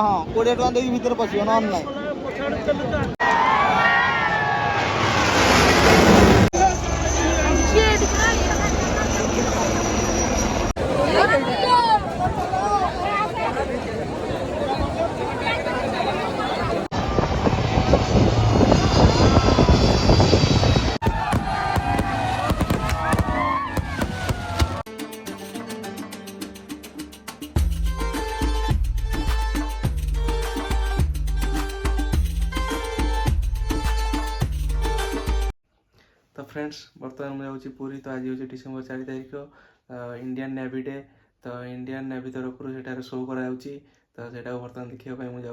हाँ 20 टका देवी भीतर पशियो ना नहीं तो फ्रेंड्स बर्तमान मुझे जाऊँगी पुरी। तो आज हूँ डिसेम्बर 4 तारिख इंडियन नेवी डे। तो इंडियन नेवी तरफ से शो कराऊँ तो सेटा बर्तमान देखापी मुझे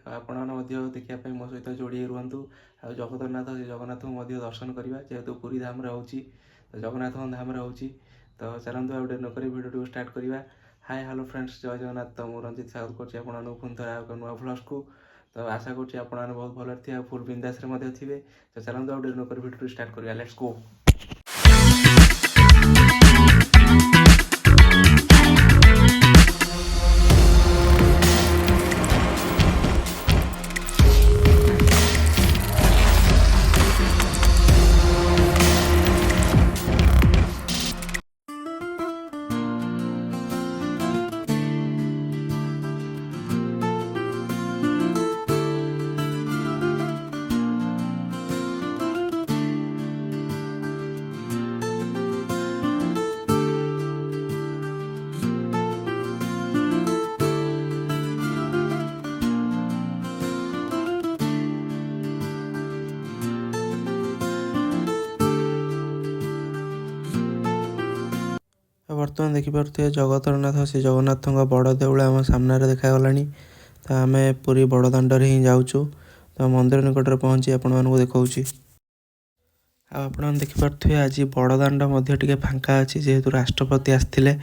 आपने देखापी मो सहित जोड़ी रुहतु। आ जगन्नाथ से जगन्नाथ को दर्शन करवा जेहेतु पुरी धाम रोचे तो जगन्नाथ धाम रोचे। तो चलतु आउटे नक भिडियो स्टार्ट करवा। हाय हेलो फ्रेंड्स जय जगन्नाथ। तो मुझे रंजित स्वागत करूँ पुणी थे नुआ व्लॉग को। तो आशा करुँच आपने बहुत भल थे फुल बिंदास थे। तो चलते आउटे नक भिडियो स्टार्ट करवा। Let's go. बर्तमान देखिपे जगतरनाथ से जगन्नाथ बड़ देउल आम सामने देखागला। तो आम पूरी बड़दाण्डे ही जाऊँ। तो मंदिर निकट में पहुँची आपण देखा। आप देखिपे आज बड़दाण्ड टे फांका अच्छी जेहेतु राष्ट्रपति आसते।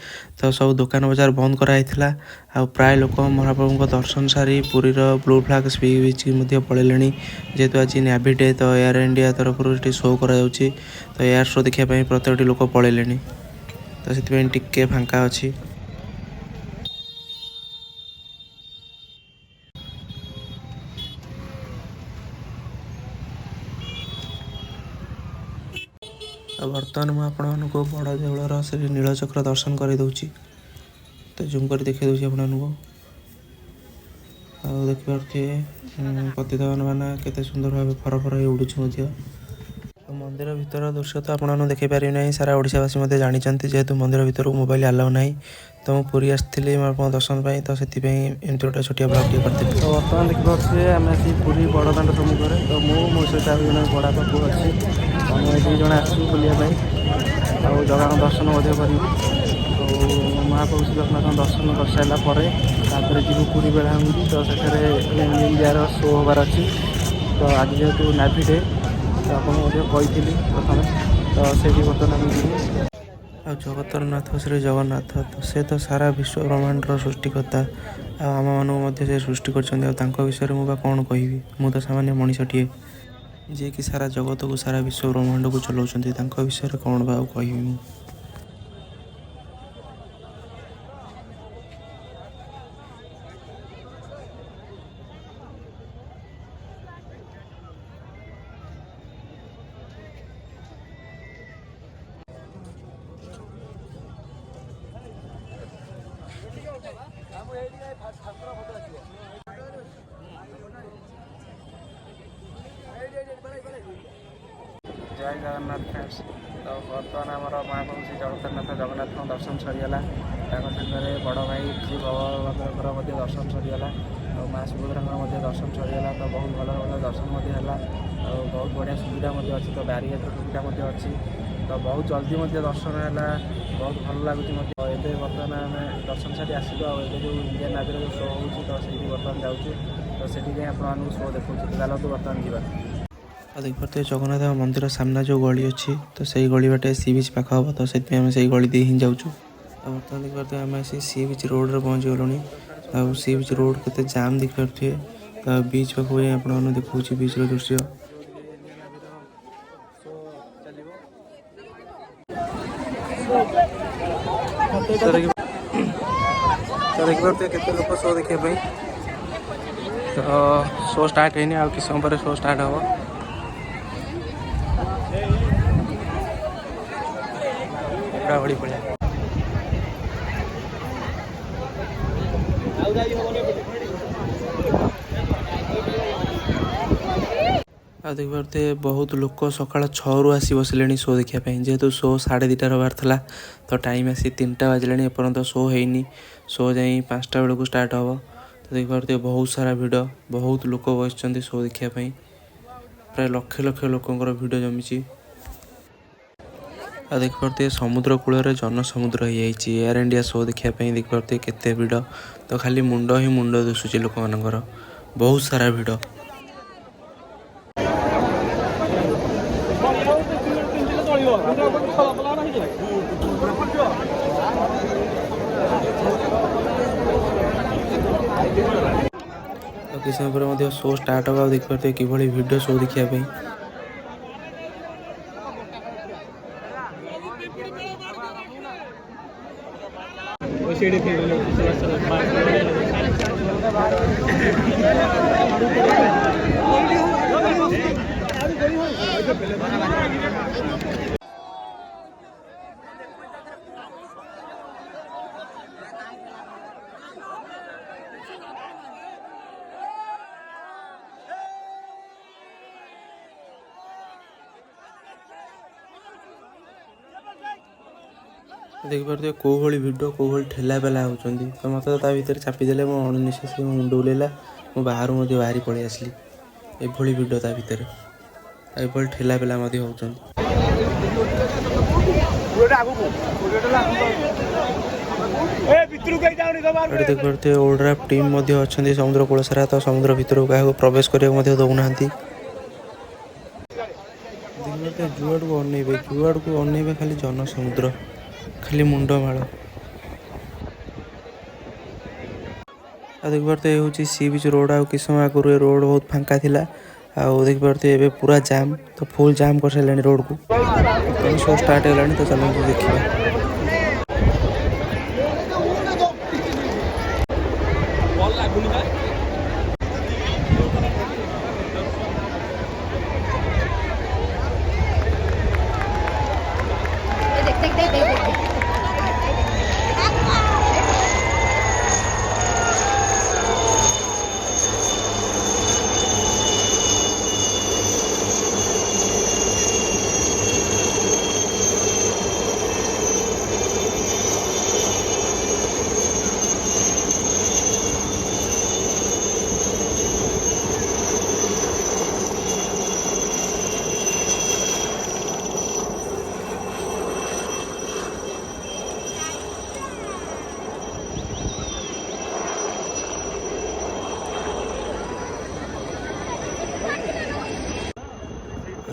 तो सब दुकान बजार बंद कराई आ प्राय लोक महाप्रभु दर्शन सारी पुरीर ब्लू फ्लैग सी बीच पड़े जेहेतु आज नेवी डे। तो एयर इंडिया तरफ शो करा। तो एयर शो देखापी प्रत्येक लोक पड़े। तो से टिके फांका अच्छी। बर्तमान मुझे बड़ देउलर से नीलचक्र दर्शन कर दूची। तो जूम कर देखा दूसरी आपको देखिपे पतितपावन माना केते सुंदर भाव फरफर हो उड़ू। मंदिर भीतर दृश्य तो आपने देखिपारे ना। सारा ओडावासी जानते जेहेतु मंदिर भीतर को मोबाइल आलाउ ना। तो मुझे पुरी आसती महाप्रभु दर्शन पाई। तो से एमती गोटे छोटिया ब्लॉग टे करते। तो बर्तमान देखिए आम आसी पुरी बड़दाण्ड सम्मुखें। तो मो सहित जन बड़ा पापू अच्छी। तो मुझे दुई जन आसू बुलायाई आ जगह दर्शन कर महाप्रभु श्री जगन्नाथ दर्शन कर सारापर जीव पुरी बेलाभूमि। तो से इंडियार शो हबार अच्छी। तो आज जेहेतु नेवी डे तो आपको प्रथम तो से बर्तमान आ जगतरनाथ श्री जगन्नाथ तो से तो सारा विश्व ब्रह्मांडर सृष्टिकर्ता। आम मानक से सृष्टि कर विषय मुझे कौन कहि। मु तो सामान्य मनीषटीए जी कि सारा जगत को सारा विश्व ब्रह्मांड को चलाउं विषय कौन बा कहि। जय जगन्नाथ फ्रेंड्स। तो बर्तमान आमर महाप्रभु श्री जगन्नाथ जगन्नाथ दर्शन सरीगला। सागर बड़ भाई श्री बलभद्र दर्शन सरीगला। और माँ सुभद्रा दर्शन सरीगला। तो बहुत भल दर्शन है। बहुत बढ़िया सुविधा अच्छी। तो बैरिकेड सुविधा अच्छी। तो बहुत जल्दी दर्शन है। बहुत भल लगुच। ये बर्तमान आम दर्शन सारी आसलु। जो इंडियन नेवी जो शो हो तो से बर्तमान जाऊँ। तो से आपको शो देखा। चलते बर्तमान जावा। देखते जगन्नाथ मंदिर सामना जो गली अच्छी तो सही गली बाटे सी बीच पाख हम। तो से गली दे ही जाऊँ। बर्तमान देखते आम सी बीच रोड रे पहुँची गलुँ। सी बीच रोड के जाम देखिपे। तो बीच पाख आपने देखा बीच दृश्य। देखिए केते लोक शो देखा। तो शो स्टार्ट है आ कि समय पर शो स्टार्ट हम पूरा बड़ी पड़े आ देख पारे बहुत लोक सका 6 आसी बसिले शो देखापी जेहेतु शो 2:30 हबार था तो टाइम आसी 3टा बाजिले एपर्तंत शो है शो जा 5टा बेलू स्टार्ट हम तो देख पारे बहुत सारा भिड़ बहुत लोक बस शो देखापी प्राय लक्ष लक्ष लोकर भिड़ जमी आ देख पारे समुद्र कूल जनसमुद्र हो जाए एयर इंडिया शो देखापी देख पारे केते भिड़ तो खाली मुंड ही मुंड दिशुची लोक मानकर बहुत सारा भिड़ किसी समय पर शो स्टार्ट होगा देख पारे कि वीडियो शो देखापी देख पारे कौ भाई भिड कौ भाई ठेला पेला होती तो मत तो भितर चापिदेले मो अणनिश्वास मो मुंड बुलेला मो बाहर बाहरी पलि आसली एभली भिड ता भितर एभली ठेला पेला होती देख पारे ओड्राफ टीम अच्छा समुद्र कूल सारा तो समुद्र भितर क्या प्रवेश करने दौना जुआड़ को अनेबे खाली जनसमुद्र खाली मुंड माल आ देख पारे हूँ सी बीच रोड आ कि समय आगुरी रोड बहुत फांका थिला आ देख पारे एबे पूरा जाम तो फुल जाम कर सारे रोड को तो शो स्टार्ट है तो चलो देखिए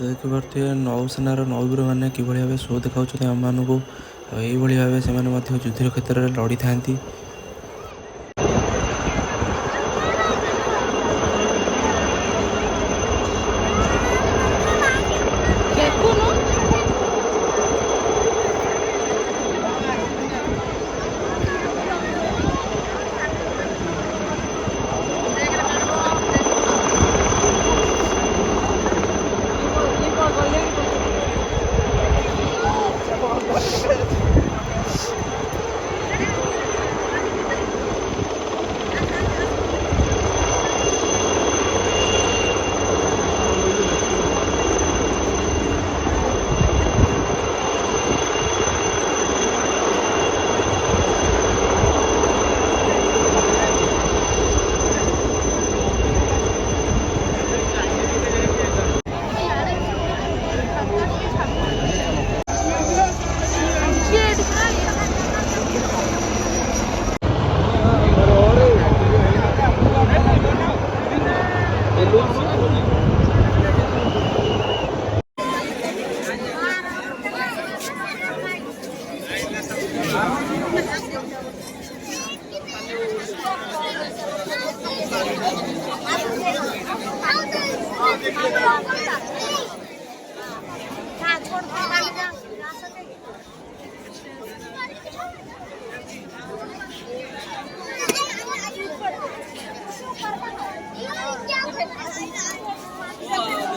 देखिपे नौसेनार नौवीर मैंने कि भाव शो देखा आम मानक यही भाव से युद्ध क्षेत्र में लड़ी था।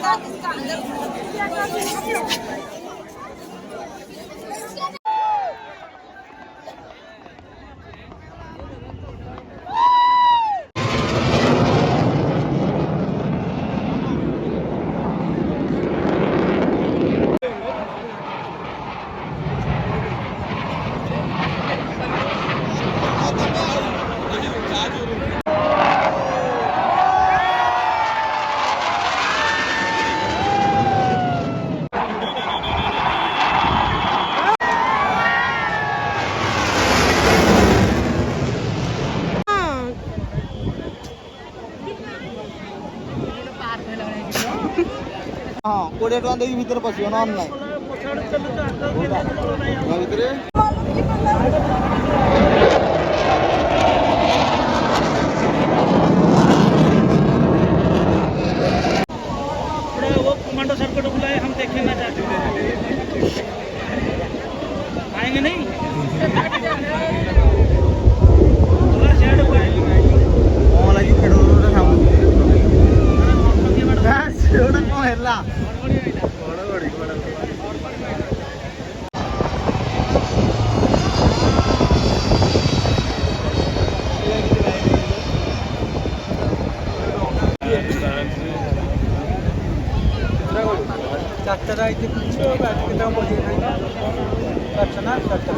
ହଁ 20 ଟଙ୍କା ଦେଇକି ଭିତରେ ପଶିବ ନହେଲେ ନାହିଁ ଭିତରେ वो कमांडो सर को बुलाए, हम देखना चाहते हैं, आएंगे नहीं? थोड़ा शेड पर ଲାଗି ଫେଡରେ ସେଗୁଡ଼ା କ'ଣ ହେଲା ଚାରିଟାରେ ଆଇଛି କେତେ ପଇସା ଚାରିଟା ନା ଚାରିଟା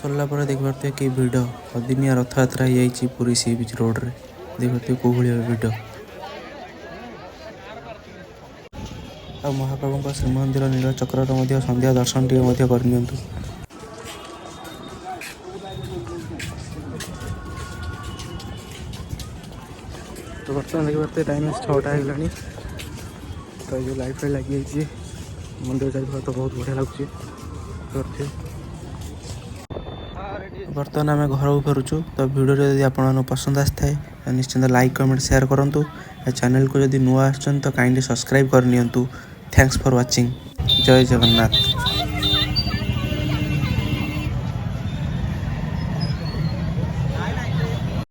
सरला पर देखते कि भिड़ अदिनिया रथयात्रा हो पुरी सी बीच रोड रे देखते कौ भाई भिड़ आ महाप्रभु श्रीमंदिर नीलचक्र संध्या दर्शन टे करनी तो बर्तमान देखते टाइम 6टा है तो ये लाइट लगी मंदिर जाइए तो बहुत बढ़िया लगुच बर्तमान आम घर को फेरुचु तो वीडियो जब आपको पसंद आसी था निश्चिंत लाइक कमेंट शेयर करूँ चैनल को जब नुआ तो काइंडली सब्सक्राइब करनी थैंक्स फॉर वाचिंग जय जगन्नाथ।